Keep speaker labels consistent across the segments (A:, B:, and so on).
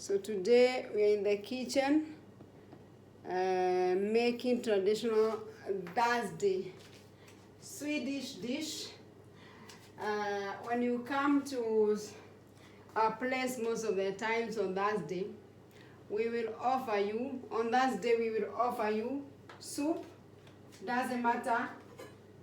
A: So today we are in the kitchen making traditional Thursday Swedish dish. When you come to our place most of the times on Thursday, we will offer you, on Thursday we will offer you soup. Doesn't matter.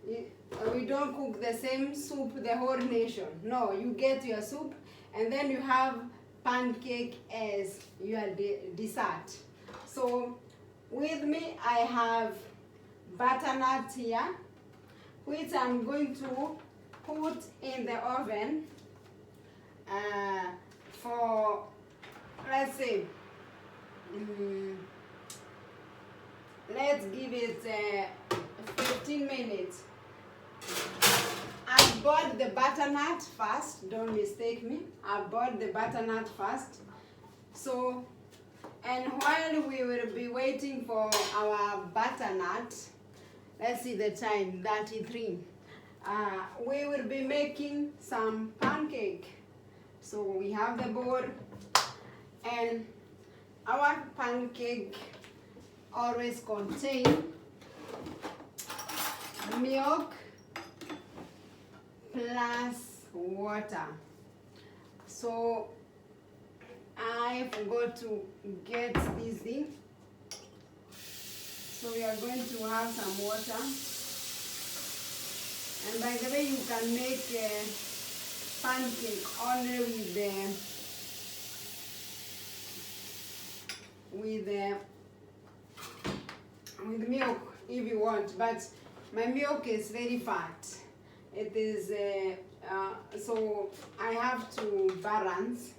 A: We don't cook the same soup the whole nation. No, you get your soup and then you have pancake as your dessert. So with me I have butternut here, which I'm going to put in the oven for, let's say, let's give it 15 minutes. I bought the butternut first, don't mistake me. I bought the butternut first. So, and while we will be waiting for our butternut, let's see the time, 33. We will be making some pancake. So we have the bowl, and our pancake always contain milk plus water. So I forgot to get this thing. So we are going to have some water. And by the way, you can make a pancake only with milk if you want, but my milk is very fat. It is so I have to balance.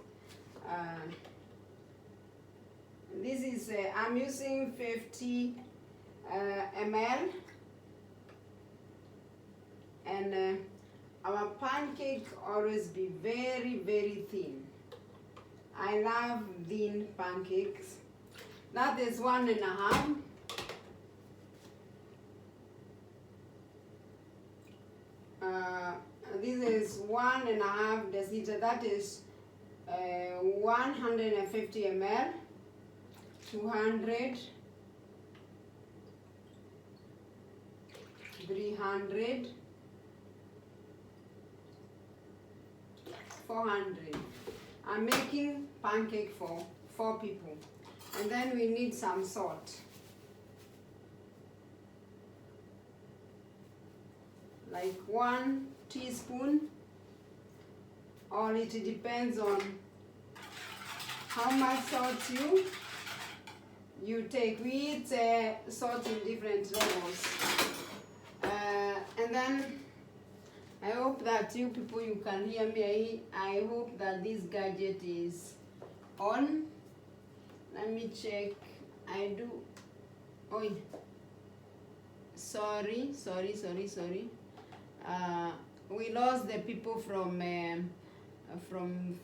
A: This is I'm using 50 ml, and our pancake always be very, very thin. I love thin pancakes. That is 1.5. This is 1.5 deciliter. That is 150 ml, 200, 300, 400. I'm making pancake for 4 people. And then we need some salt. Like 1 teaspoon, or it depends on how much salt you take. We eat salt in different levels. And then I hope that you people, you can hear me. I hope that this gadget is on. Let me check. I do. Oh, sorry. We lost the people from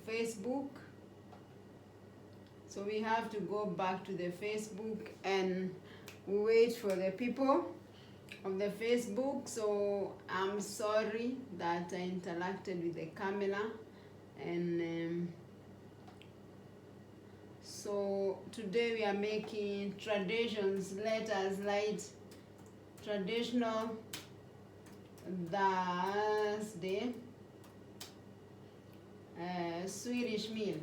A: Facebook, so we have to go back to the Facebook and wait for the people of the Facebook. So I'm sorry that I interacted with the camera, and so today we are making traditions. Let us light traditional Thursday Swedish meal.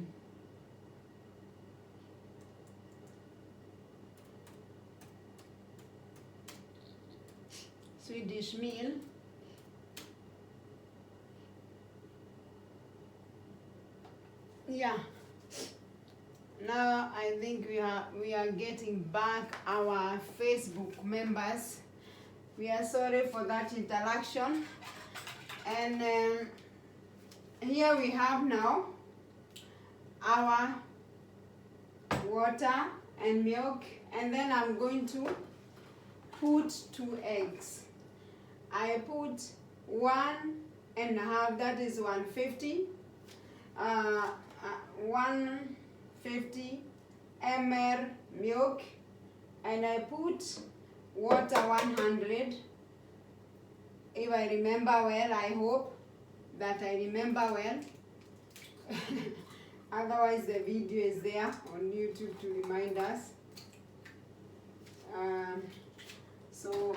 A: Swedish meal. Yeah. Now I think we are getting back our Facebook members. We are sorry for that interaction. And here we have now our water and milk, and then I'm going to put 2 eggs. I put 1.5, that is 150, 150 ml milk, and I put water 100. If I remember well, I hope that I remember well. Otherwise, the video is there on YouTube to remind us. So,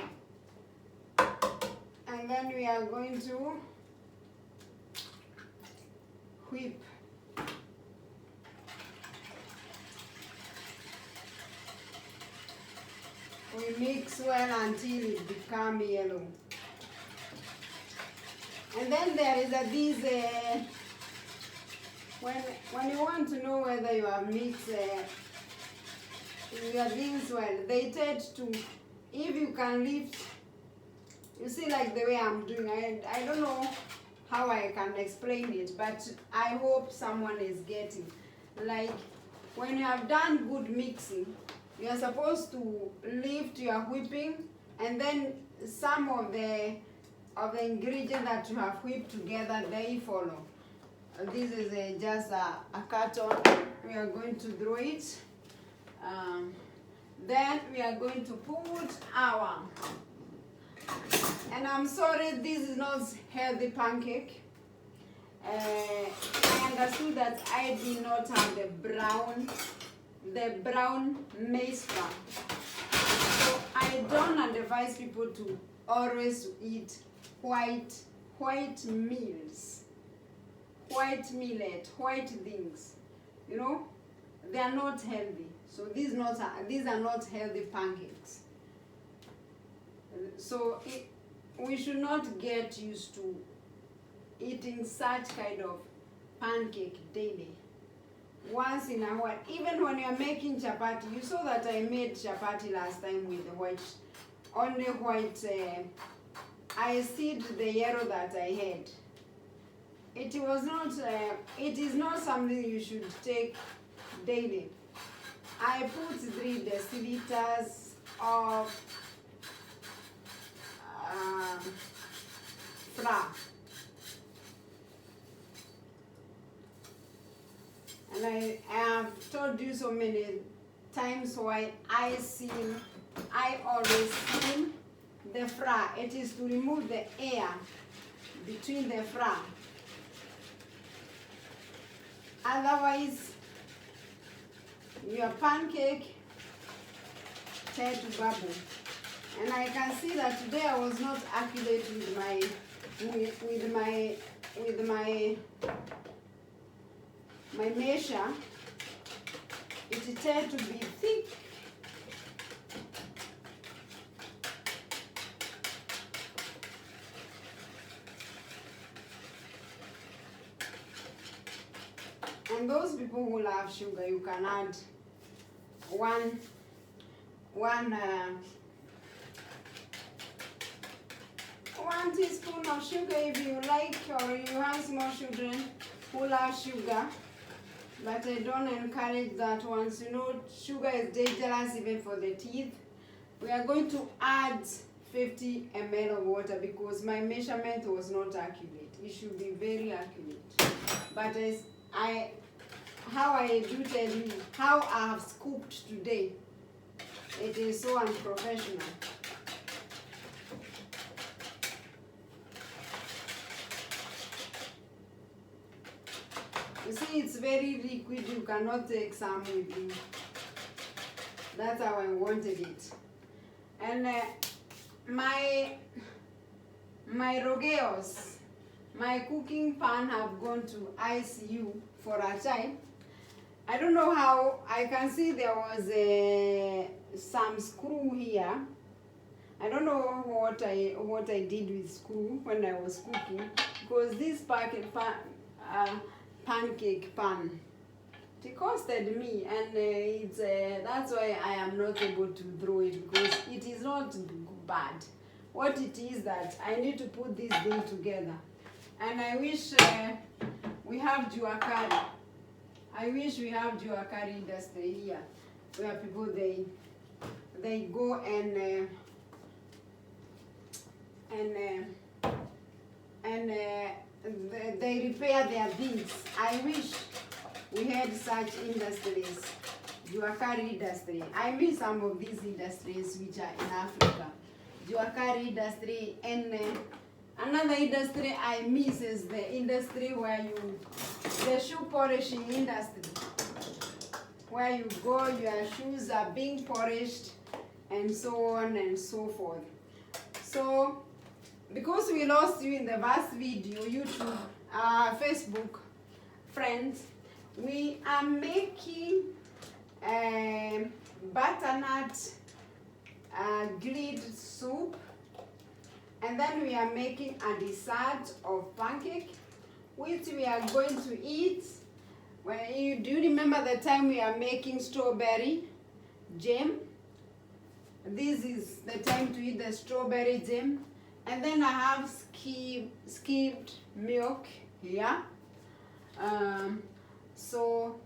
A: and then we are going to whip. We mix well until it becomes yellow. And then there is these, when you want to know whether you have mixed your things well, they tend to, if you can lift, you see like the way I'm doing, I don't know how I can explain it, but I hope someone is getting. Like when you have done good mixing, you are supposed to lift your whipping, and then some of the ingredients that you have whipped together, they follow. This is just a carton. We are going to throw it. Then we are going to put our, and I'm sorry, this is not healthy pancake. I understood that I did not have the brown maize flour. So I don't advise people to always eat white meals, white millet, white things. You know, they are not healthy. So these are not healthy pancakes. So we should not get used to eating such kind of pancake daily. Once in a while, even when you are making chapati, you saw that I made chapati last time with the only white. I seed the yellow that I had. It was not. It is not something you should take daily. I put 3 deciliters of flour. And I have told you so many times why I always seal the flour. It is to remove the air between the flour. Otherwise, your pancake tend to bubble. And I can see that today I was not accurate with my measure. It tend to be thick. And those people who love sugar, you can add one teaspoon of sugar if you like, or you have small children who love sugar. But I don't encourage that once. You know, sugar is dangerous even for the teeth. We are going to add 50 ml of water because my measurement was not accurate. It should be very accurate. But how I do tell you, how I have scooped today, it is so unprofessional. You see, it's very liquid. You cannot take some with you. That's how I wanted it. And my rogeos, my cooking pan have gone to ICU for a time. I don't know how. I can see there was some screw here. I don't know what I did with screw when I was cooking, because this pancake pan, it costed me, and that's why I am not able to throw it, because it is not bad. What it is that I need to put this thing together, and I wish we have Juakari. I wish we have Juakari industry here, where people they go and they repair their things. I wish we had such industries, Juakari industry. I miss some of these industries which are in Africa. Juakari industry, and another industry I miss is the industry where the shoe polishing industry, where you go, your shoes are being polished, and so on and so forth. So, because we lost you in the last video, YouTube, Facebook, friends, we are making butternut grilled soup, and then we are making a dessert of pancake, which we are going to eat. Do you remember the time we are making strawberry jam? This is the time to eat the strawberry jam. And then I have skimmed milk here. So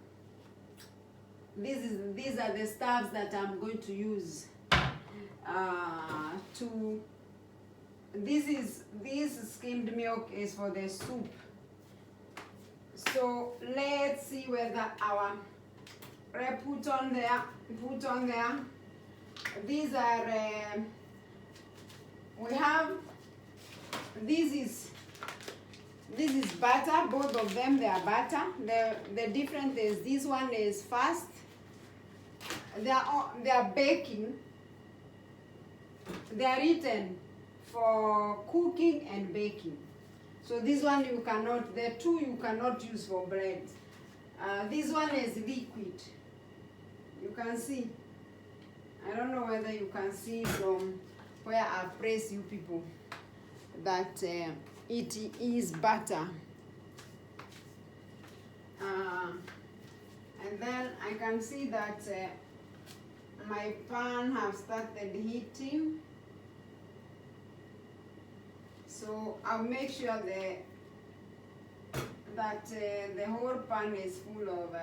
A: these are the stuffs that I'm going to use this skimmed milk is for the soup. So let's see whether our put on there. These are we have this is butter. Both of them, they are butter. The difference is this one is fast. They are baking. They are written for cooking and baking. So this one you cannot, the two you cannot use for bread. This one is liquid. You can see. I don't know whether you can see from where I place you people that it is butter. And then I can see that my pan has started heating. So I'll make sure that the whole pan is full of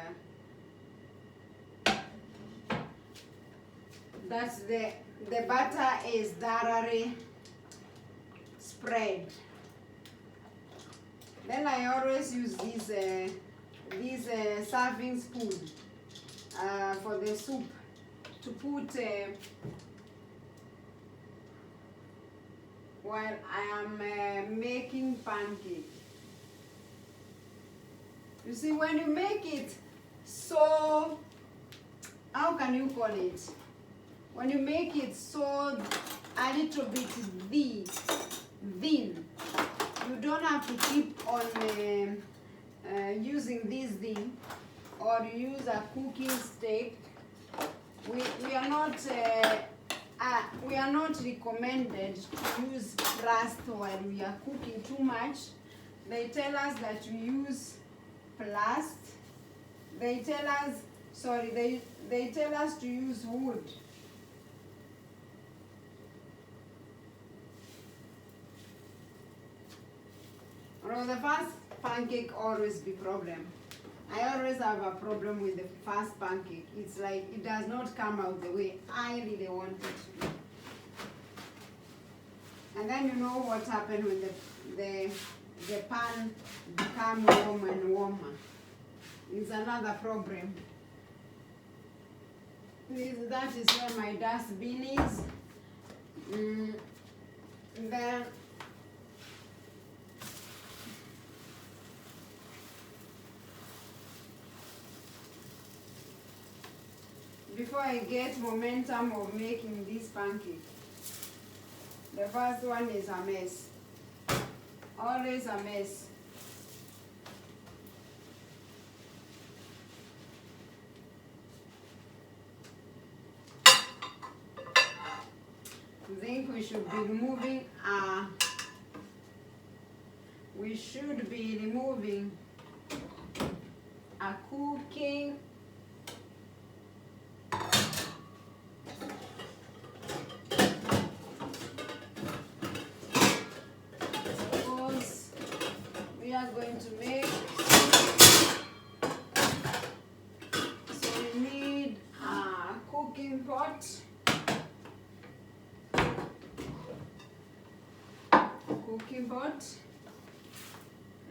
A: that the butter is thoroughly spread. Then I always use this serving spoon for the soup to put while I am making pancake. You see, when you make it so, how can you call it? When you make it so a little bit thin, you don't have to keep on using this thing, or use a cooking stick. We are not recommended to use rust while we are cooking too much. They tell us that we use plast. They tell us to use wood. Well, the first pancake always be problem. I always have a problem with the first pancake. It's like it does not come out the way I really want it to. And then you know what happened when the pan become warmer and warmer. It's another problem. That is where my dustbin is. Then before I get momentum of making this pancake, the first one is a mess. Always a mess. I think we should be removing a cooking going to make. So we need a cooking pot.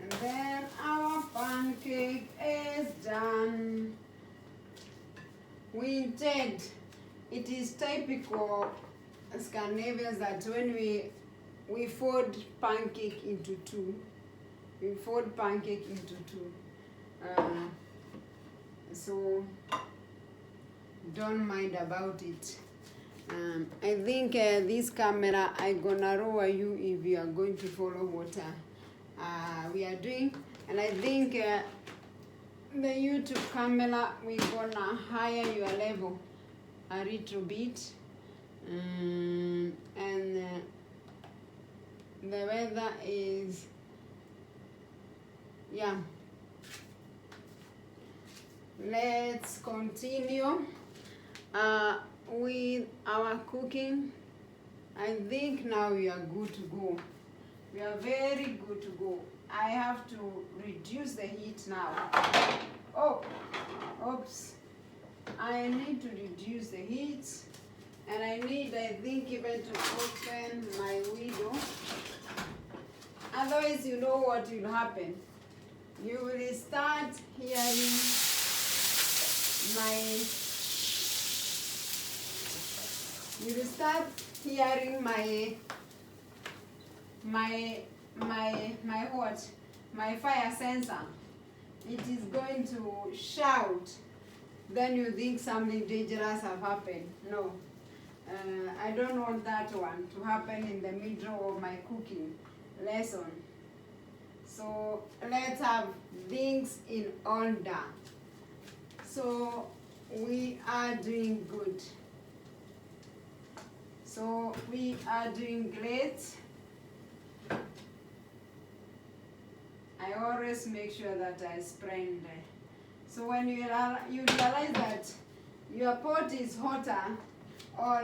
A: And then our pancake is done. It is typical Scandinavians that when we fold pancake into two. We fold pancake into two. So don't mind about it. I think this camera I gonna roll you if you are going to follow what we are doing, and I think the YouTube camera we gonna higher your level a little bit, and the weather is, yeah. Let's continue with our cooking. I think now we are good to go. We are very good to go. I have to reduce the heat now. Oh, oops. I need to reduce the heat, and I think, even to open my window. Otherwise, you know what will happen. You will start hearing my fire sensor. It is going to shout. Then you think something dangerous have happened. No, I don't want that one to happen in the middle of my cooking lesson. So let's have things in order. So we are doing good. So we are doing great. I always make sure that I spread. So when you realize that your pot is hotter, or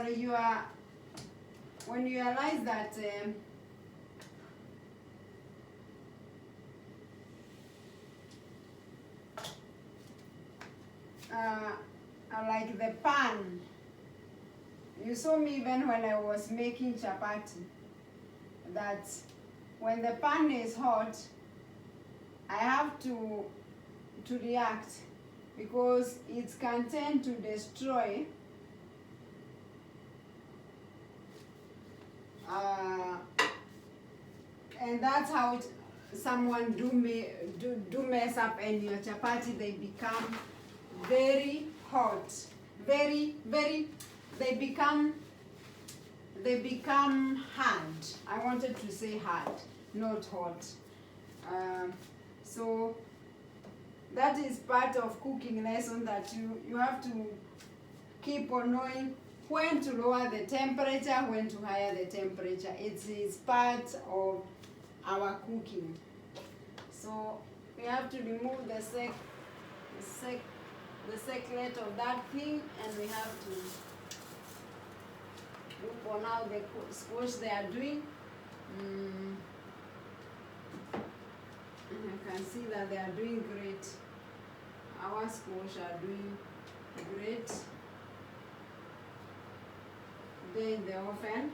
A: when you realize that like the pan, you saw me even when I was making chapati, that when the pan is hot, I have to react, because it can tend to destroy and that's how someone do mess up, and your chapati, they become very hot, very they become hard. I wanted to say hard, not hot. So that is part of cooking lesson, that you have to keep on knowing when to lower the temperature, when to higher the temperature. It is part of our cooking. So we have to remove the secret of that thing, and we have to look on how the squash they are doing. I can see that they are doing great. Our squash are doing great. They're in the oven.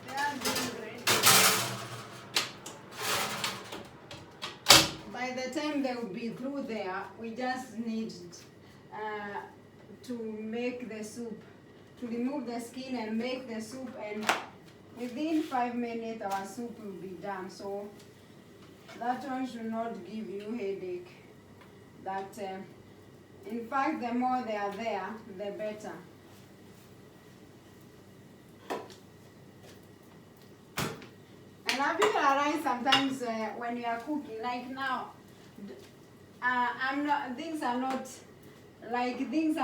A: They are doing great. By the time they will be through there, we just need to make the soup, to remove the skin and make the soup, and within 5 minutes our soup will be done. So that one should not give you headache. That in fact, the more they are there, the better. And have you realized sometimes when you are cooking, like now, things are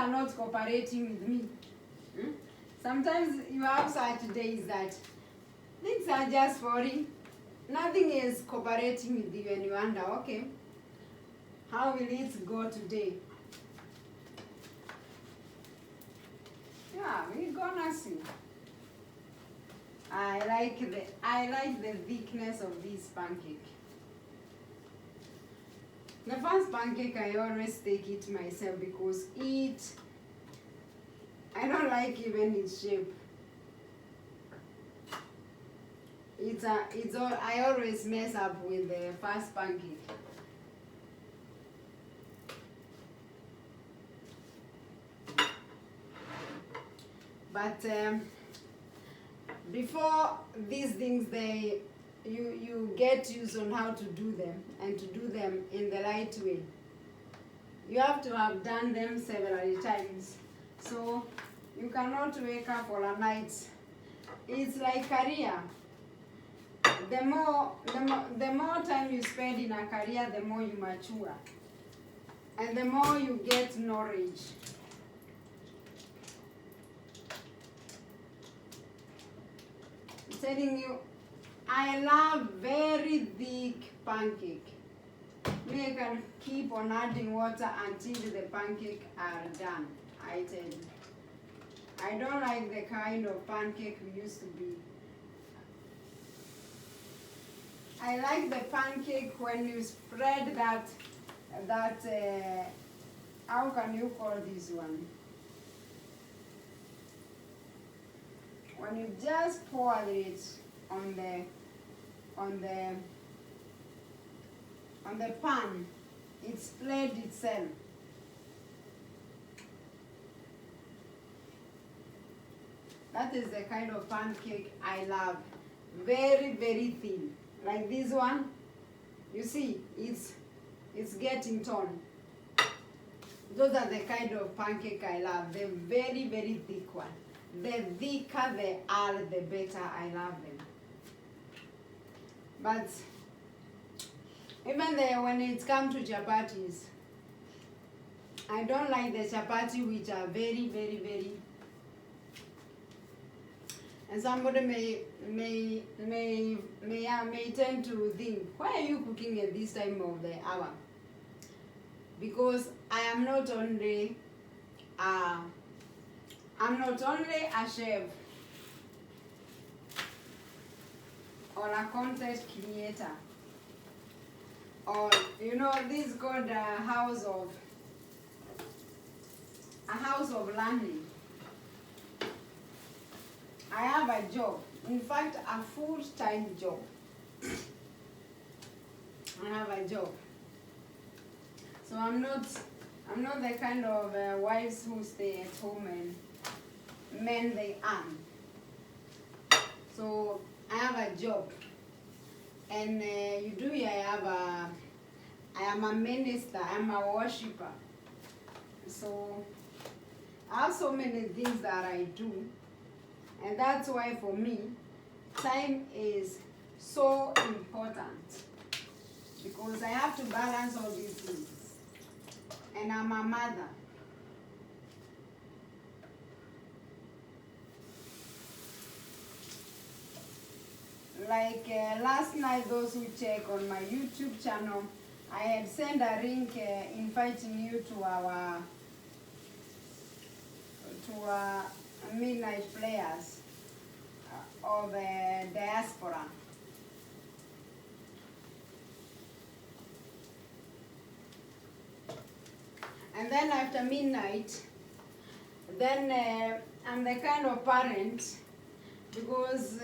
A: not cooperating with me. Sometimes you have such days that things are just falling. Nothing is cooperating with you, and you wonder, okay, how will it go today? Yeah, we're gonna see. I like the thickness of this pancake. The first pancake, I always take it myself, because I don't like even its shape. I always mess up with the first pancake. But before these things, you get used on how to do them and to do them in the right way. You have to have done them several times. So you cannot wake up all night. It's like career. The more time you spend in a career, the more you mature. And the more you get knowledge. I'm telling you, I love very thick pancake. I can keep on adding water until the pancake are done. I tell you. I don't like the kind of pancake we used to be. I like the pancake when you spread that how can you call this one? When you just pour it on the pan, it spread itself. That is the kind of pancake I love. Very, very thin. Like this one, you see, it's getting torn. Those are the kind of pancake I love. The very, very thick one. The thicker they are, the better I love them. But even when it comes to chapatis, I don't like the chapati which are very, very, very. And somebody may tend to think, why are you cooking at this time of the hour? Because I am not only a chef or a content creator, or this is called a house of learning. I have a job, in fact, a full-time job. I have a job. So I'm not the kind of wives who stay at home and men they earn. So I have a job, and I am a minister. I am a worshiper. So I have so many things that I do. And that's why for me, time is so important. Because I have to balance all these things. And I'm a mother. Like last night, those who check on my YouTube channel, I had sent a link inviting you to our midnight prayers of diaspora. And then after midnight, then I'm the kind of parent, because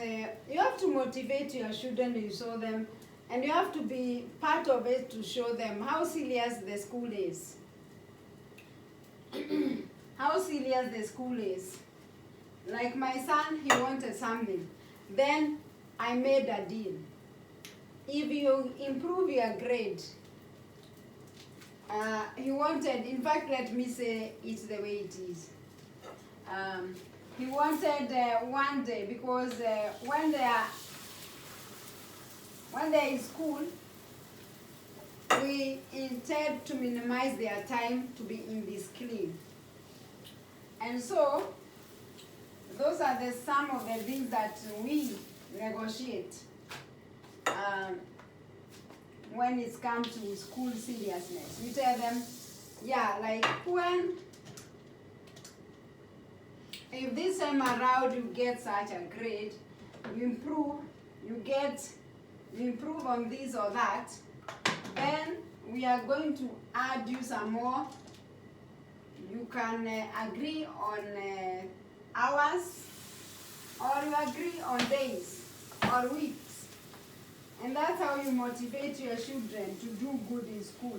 A: you have to motivate your children, you show them, and you have to be part of it to show them how serious the school is. How serious the school is. Like my son, he wanted something. Then I made a deal. If you improve your grade, he wanted, in fact, let me say it's the way it is. He wanted one day, because when they're in school, we intend to minimize their time to be in this clean. And so, those are some of the things that we negotiate when it comes to school seriousness. We tell them, yeah, like if this time around you get such a grade, you improve on this or that, then we are going to add you some more. You can agree on hours, or you agree on days or weeks. And that's how you motivate your children to do good in school,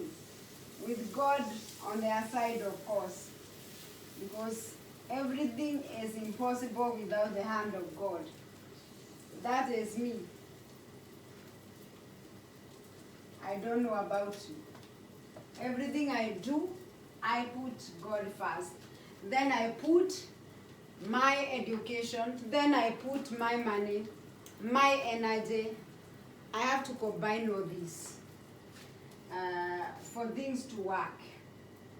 A: with God on their side, of course. Because Everything is impossible without the hand of God. That is me. I don't know about you. Everything I do, I put God first. Then I put my education. Then I put my money, my energy. I have to combine all this for things to work.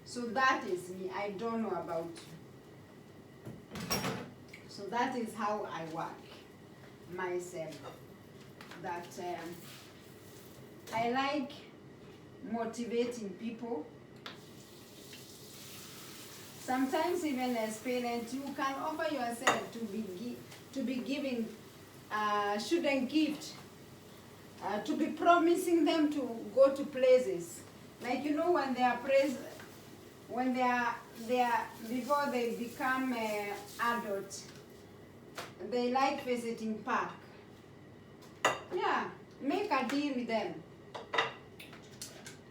A: So that is me. I don't know about you. So that is how I work myself. That I like motivating people. Sometimes even as parents, you can offer yourself to be giving student gift, to be promising them to go to places. Like when they are before they become adults, they like visiting park. Yeah, make a deal with them.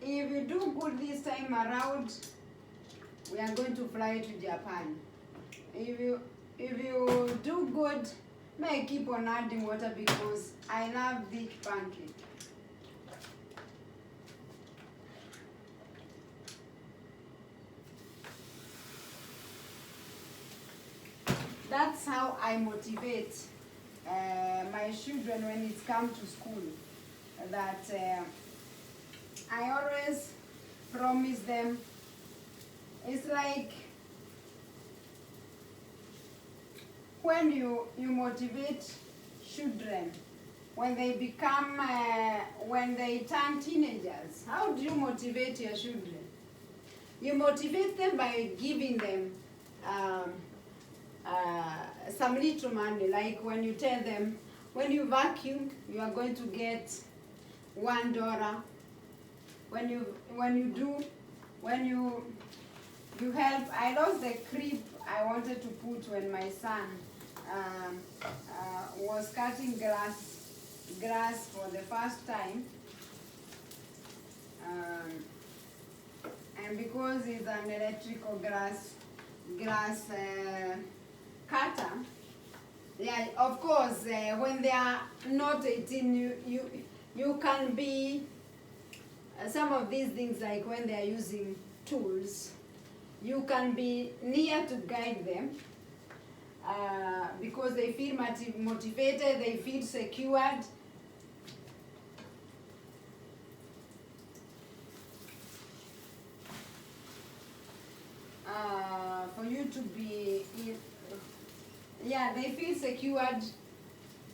A: If you do good this time around, we are going to fly to Japan. If you do good, may I keep on adding water because I love this pancake. That's how I motivate my children when it comes to school. That I always promise them. It's like when you motivate children, when they become, when they turn teenagers, how do you motivate your children? You motivate them by giving them some little money, like when you tell them, when you vacuum, you are going to get $1. When you help, I lost the crib I wanted to put when my son was cutting grass for the first time, and because it's an electrical grass cutter. Yeah, of course, when they are not 18, you can be some of these things, like when they are using tools, you can be near to guide them because they feel motivated, they feel secured. For you to be, yeah, they feel secured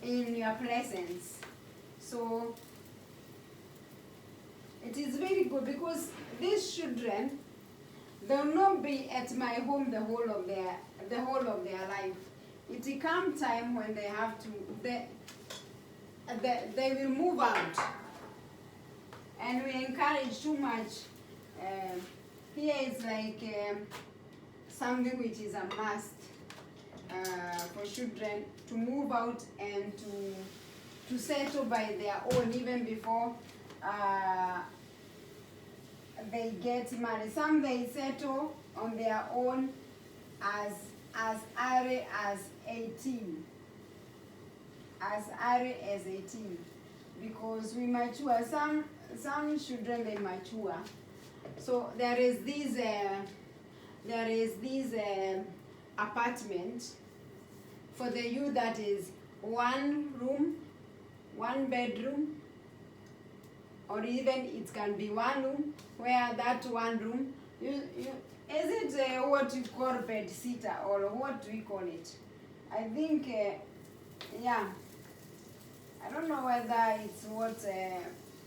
A: in your presence. So it is very good because these children, they will not be at my home the whole of their life. It will come time when they have to, they will move out, and we encourage too much. Here is like something which is a must for children to move out and to settle by their own, even before they get married. Some they settle on their own as early as 18. As early as 18, because we mature. Some children, they mature. So there is this apartment for the youth that is 1 room, 1 bedroom, or even it can be 1 room, where that 1 room, is it what you call bed sitter, or what do we call it? I think, yeah, I don't know whether it's what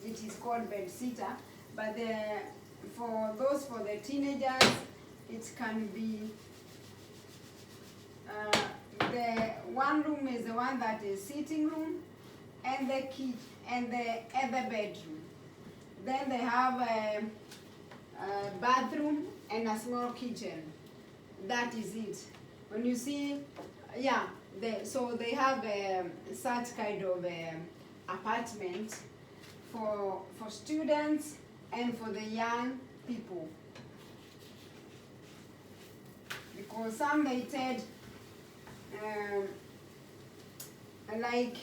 A: it is called bed sitter, but for the teenagers, it can be, the 1 room is the one that is sitting room, and the kitchen, and the other bedroom. Then they have a bathroom and a small kitchen. That is it. When you see, yeah, so they have such kind of apartment for students and for the young people. For some they said like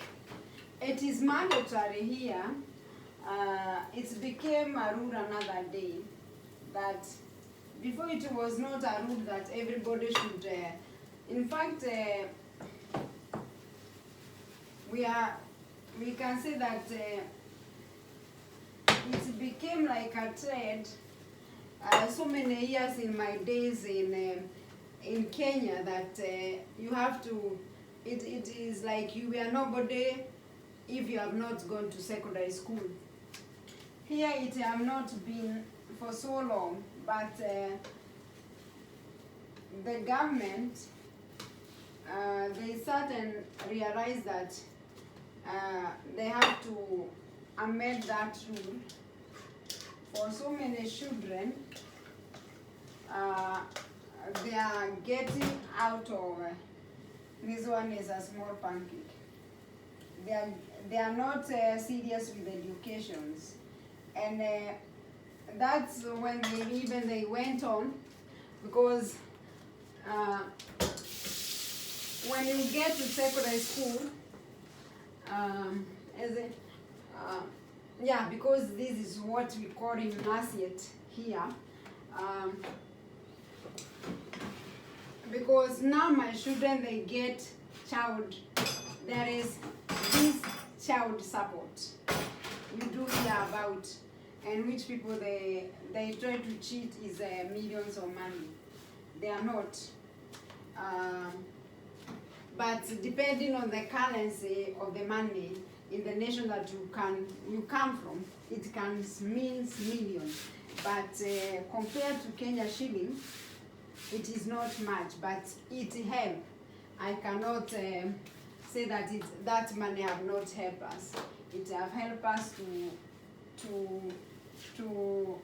A: it is mandatory here. It became a rule another day that before it was not a rule that everybody should. In fact, we can say that it became like a trend. So many years in my days in Kenya that you have to. It is like you are nobody if you have not gone to secondary school. Here it have not been for so long, but the government they certain realize that they have to amend that rule for so many children. They are getting out of this one is a small pancake. They are not serious with educations, and that's when they went on, because when you get to secondary school, because this is what we call gymnasiate here. Because now my children they get there is this child support you do hear about, and which people they try to cheat is millions of money. They are not. But depending on the currency of the money in the nation that you come from, it can mean millions. But compared to Kenya shilling, it is not much, but it helps. I cannot say that that money have not helped us. It have helped us to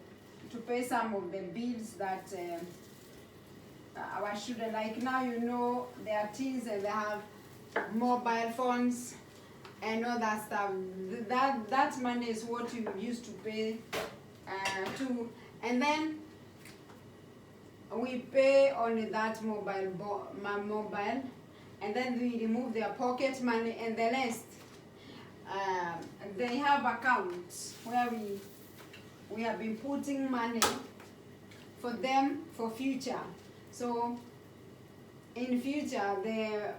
A: pay some of the bills that our children, like now they are teens and they have mobile phones and all that stuff. That money is what you used to pay to, and then we pay only that mobile, and then we remove their pocket money, and the rest they have accounts where we have been putting money for them for future. So in future,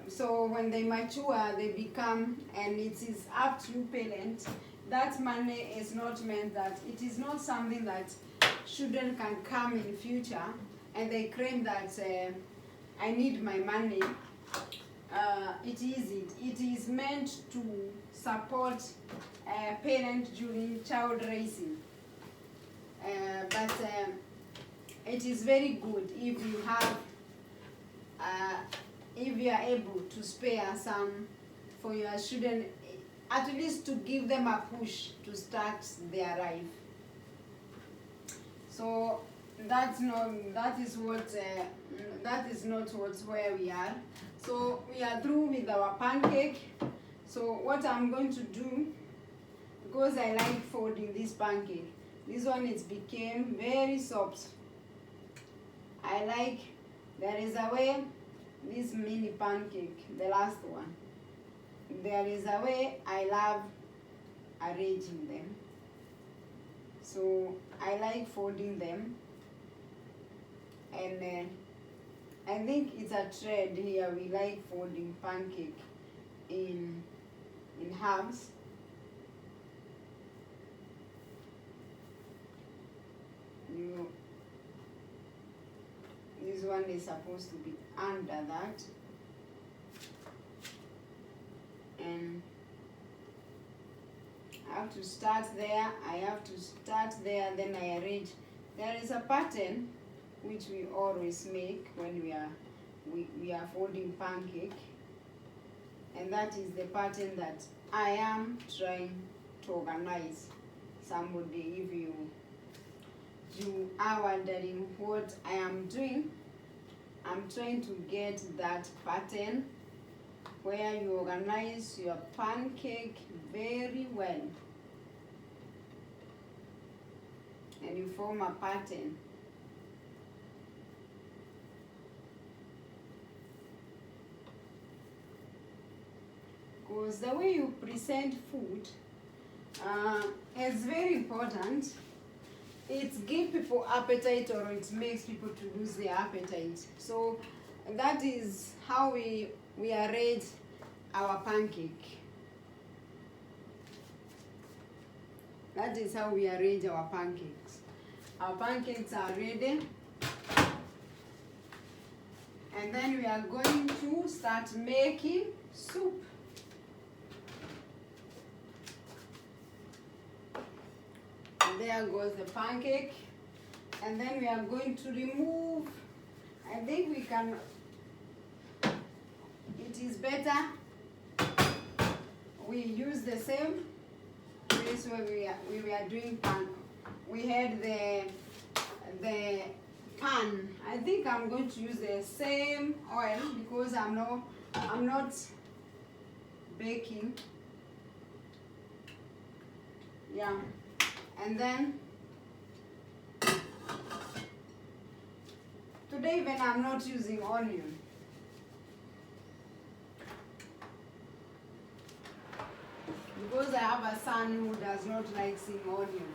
A: so when they mature, they become, and it is up to parents. That money is not meant that, it is not something that children can come in future and they claim that I need my money. It is meant to support parents during child raising. But it is very good if you have, if you are able to spare some for your children, at least to give them a push to start their life. So that is not where we are. So we are through with our pancake. So what I'm going to do, because I like folding this pancake, this one became very soft. I like, there is a way, this mini pancake, the last one, there is a way I love arranging them. So I like folding them, and I think it's a trend here. We like folding pancake in halves. This one is supposed to be under that, and I have to start there, then I arrange. There is a pattern which we always make when we are folding pancake, and that is the pattern that I am trying to organize. Somebody, if you are wondering what I am doing, I'm trying to get that pattern where you organize your pancake very well and you form a pattern. because the way you present food is very important. It gives people appetite, or it makes people to lose their appetite. So that is how we arrange our pancake. That is how we arrange our pancakes. Our pancakes are ready. And then we are going to start making soup. There goes the pancake. And then we are going to remove, I think we can, it is better we use the same place where we were doing pan. We had the pan. I think I'm going to use the same oil because I'm not baking. Yeah. And then today when I'm not using onion. Because I have a son who does not like seeing onion.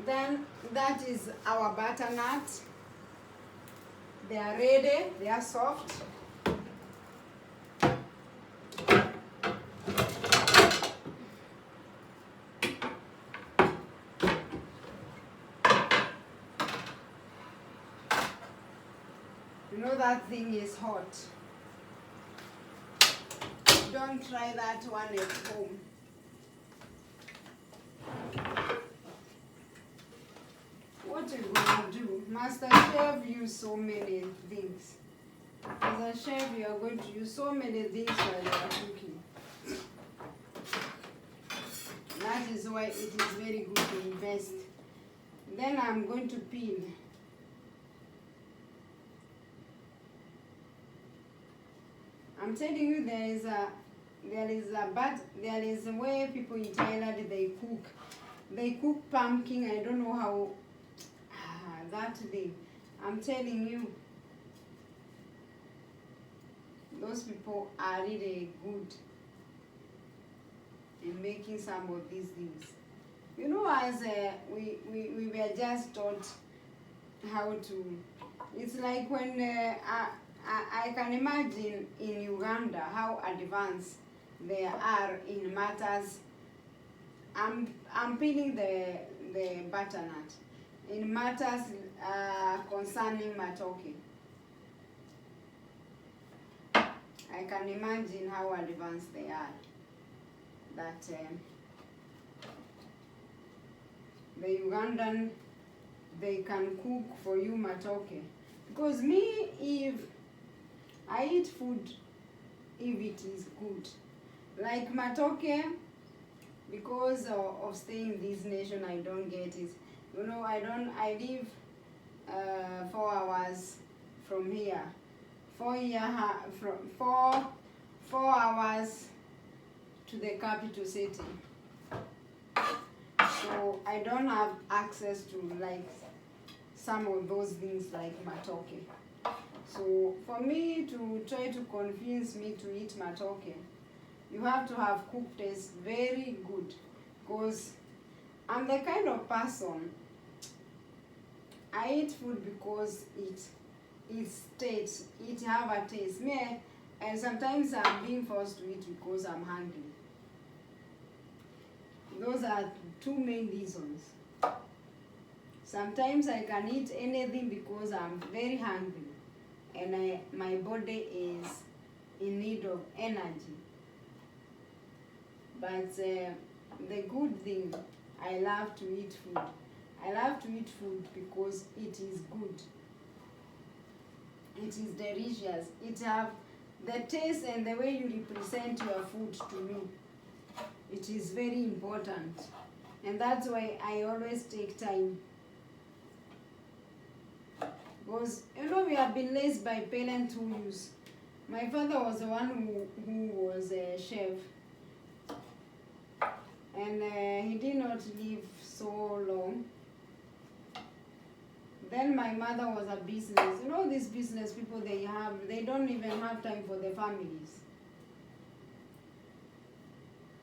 A: Then that is our butternut. They are ready, they are soft. You know that thing is hot. Don't try that one at home. What are you going to do? Master Chef use so many things. As a chef, you are going to use so many things while you are cooking. That is why it is very good to invest. Then I'm going to peel. I'm telling you, there is a way people in Thailand they cook pumpkin. I don't know how that thing. I'm telling you, those people are really good in making some of these things. You know, as we were just taught how to. It's like when I can imagine in Uganda how advanced they are in matters. I'm peeling the butternut in matters concerning matoke. I can imagine how advanced they are. That the Ugandan, they can cook for you matoke. Because me, if I eat food if it is good. Like matoke, because of staying in this nation, I don't get it. You know, I live 4 hours from here. 4 hours to the capital city. So I don't have access to like some of those things like matoke. So for me to try to convince me to eat matoke, you have to have cooked taste very good, because I'm the kind of person, I eat food because it tastes, it have a taste. And sometimes I'm being forced to eat because I'm hungry. Those are two main reasons. Sometimes I can eat anything because I'm very hungry and my body is in need of energy. But the good thing, I love to eat food. I love to eat food because it is good. It is delicious. It have the taste and the way you represent your food to me. It is very important. And that's why I always take time. Because, you know, we have been raised by parents who use. My father was the one who was a chef. And he did not live so long. Then my mother was a business. You know, these business people, they don't even have time for their families.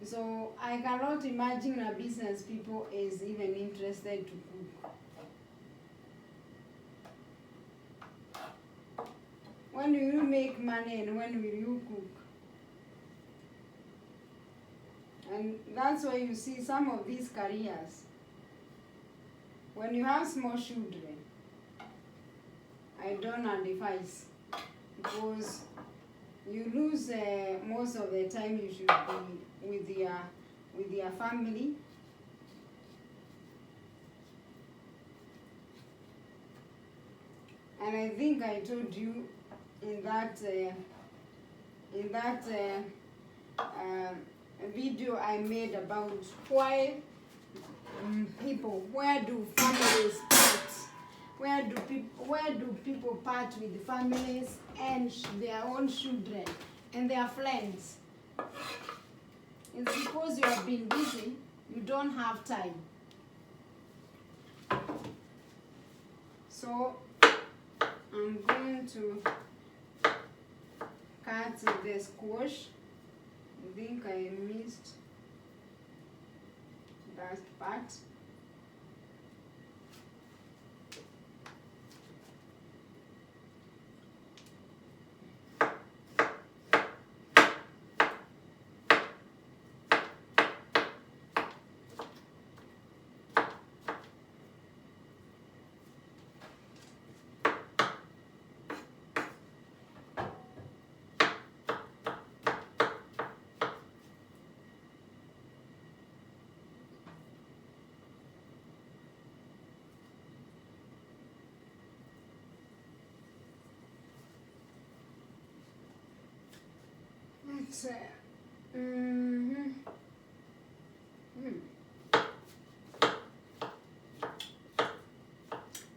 A: So I cannot imagine a business people is even interested to cook. When will you make money and when will you cook? And that's why you see some of these careers. When you have small children, I don't advise, because you lose most of the time you should be with your family. And I think I told you in that video I made about why people, where do families part? Where do people part with families and their own children and their friends? It's because you have been busy, you don't have time. So I'm going to cut the squash. I think I missed that part. It's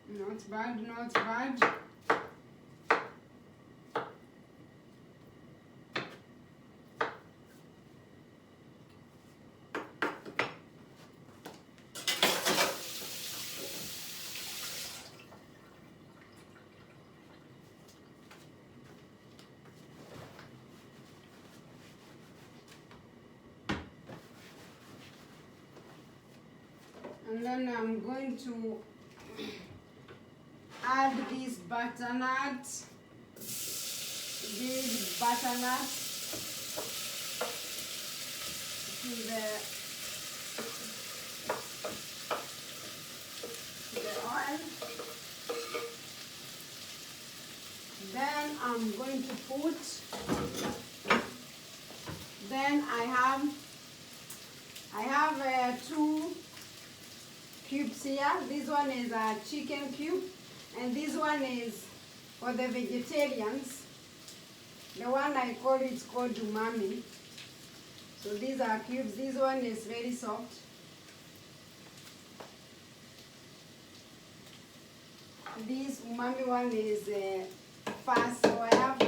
A: not bad, not bad. And then I'm going to add this butternut, to the oil. Then I'm going to put, then I have two cubes here. This one is a chicken cube, and this one is for the vegetarians. The one I call it's called umami. So these are cubes. This one is very soft. This umami one is fast, so I have to,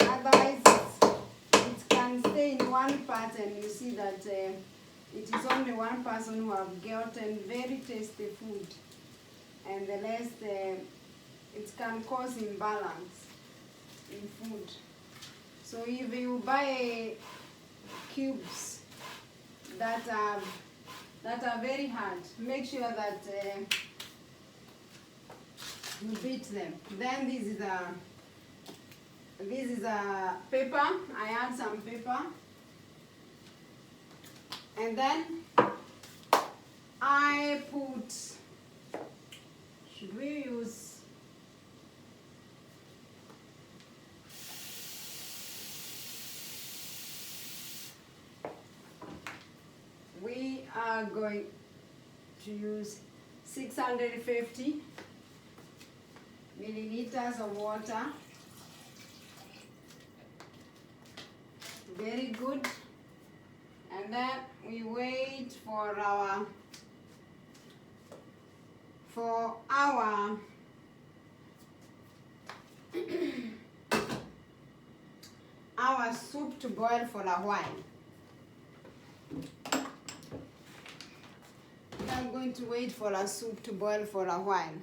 A: otherwise it can stay in one part and you see that it is only one person who have gotten very tasty food, and the rest it can cause imbalance in food. So if you buy cubes that are very hard, make sure that you beat them. Then this is a pepper. I add some pepper. And then I put, should we use, we are going to use 650 milliliters of water. Very good. And then we wait for our our soup to boil for a while. I'm going going to wait for a soup to boil for a while.